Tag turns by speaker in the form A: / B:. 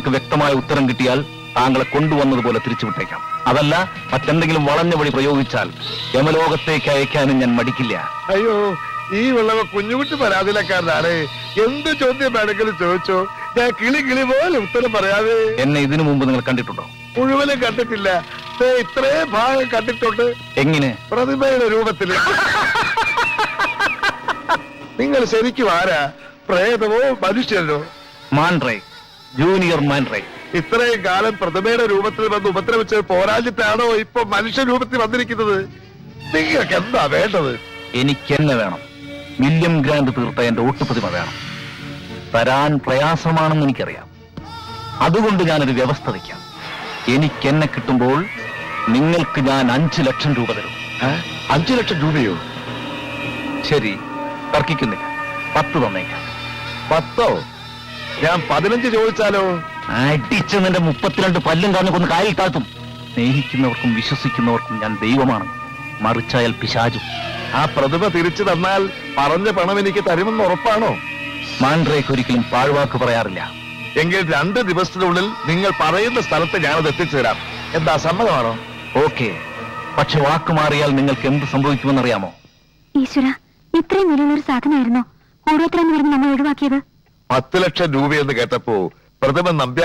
A: ചോദ്യങ്ങൾക്ക് വ്യക്തമായ ഉത്തരം കിട്ടിയാൽ താങ്കളെ കൊണ്ടുവന്നതുപോലെ തിരിച്ചുവിട്ടേക്കാം. അതല്ല മറ്റെന്തെങ്കിലും വളഞ്ഞ വഴി പ്രയോഗിച്ചാൽ യമലോകത്തേക്ക് അയക്കാനും ഞാൻ മടിക്കില്ല.
B: അയ്യോ, ഈ ഉള്ളവ കുഞ്ഞുകുട്ടി പരാതിയിലക്കാരനാണ്. എന്ത് ചോദ്യം വേണമെങ്കിലും ചോദിച്ചോ, ഞാൻ കിളി പോലെ ഉത്തരം പറയാതെ.
A: എന്നെ ഇതിനു മുമ്പ് നിങ്ങൾ കണ്ടിട്ടുണ്ടോ?
B: മുഴുവനും കണ്ടിട്ടില്ല. ഇത്രേ ഭാഗം കണ്ടിട്ടുണ്ട്.
A: എങ്ങനെ?
B: പ്രതിമയുടെ രൂപത്തില്. നിങ്ങൾ ശരിക്കും ആരാ? പ്രേതമോ മനുഷ്യനോ?
A: മാൻറേ, ജൂനിയർ മാൻറേ.
B: ഇത്രയും കാലം പ്രതിമയുടെ രൂപത്തിൽ വന്ന് ഉപദ്രവിച്ച് പോരാഞ്ഞിട്ടാണോ ഇപ്പൊ മനുഷ്യ രൂപത്തിൽ വന്നിരിക്കുന്നത്? നിങ്ങൾക്ക് എന്താ വേണ്ടത്?
A: എനിക്കെന്നെ വേണം. വില്യം ഗ്രാൻഡ് തീർത്ത എന്റെ ഒട്ടുപ്രതിമ വേണം. തരാൻ പ്രയാസമാണെന്ന് എനിക്കറിയാം. അതുകൊണ്ട് ഞാനൊരു വ്യവസ്ഥ വയ്ക്കാം. എനിക്കെന്നെ കിട്ടുമ്പോൾ നിങ്ങൾക്ക് ഞാൻ 5 ലക്ഷം രൂപ തരും.
B: 5 ലക്ഷം രൂപയോ?
A: ശരി, തർക്കിക്കുന്നില്ല. 10 തന്നേക്കാം.
B: 10? ഞാൻ 15 ചോദിച്ചാലോ?
A: അടിച്ച് നിന്റെ 32 പല്ലും കാഞ്ഞു കൊന്ന് കാലിൽ താഴ്ത്തും. സ്നേഹിക്കുന്നവർക്കും വിശ്വസിക്കുന്നവർക്കും ഞാൻ ദൈവമാണ്, മറിച്ചായാൽ പിശാചും.
B: ആ പ്രതിമ തിരിച്ചു തന്നാൽ പറഞ്ഞ പണം എനിക്ക് തരുമെന്ന് ഉറപ്പാണോ?
A: മാൻഡ്രേക്ക് ഒരിക്കലും പാഴ്വാക്ക് പറയാറില്ല.
B: എങ്കിൽ 2 ദിവസത്തിനുള്ളിൽ നിങ്ങൾ പറയുന്ന സ്ഥലത്ത് ഞാനത് എത്തിച്ചു തരാം. എന്താ, സമ്മതമാണോ?
A: ഓക്കെ, പക്ഷെ വാക്ക് മാറിയാൽ നിങ്ങൾക്ക് എന്ത് സംഭവിക്കുമെന്നറിയാമോ?
C: ഈശ്വര, ഇത്രയും വിലയുള്ളൊരു സാധനമായിരുന്നോ കൂടോത്രം എന്ന് പറഞ്ഞ് നമ്മൾ ഒഴിവാക്കിയത്?
B: 10 ലക്ഷം രൂപയെന്ന് കേട്ടപ്പോ പ്രഥമ നമ്പ്യാർ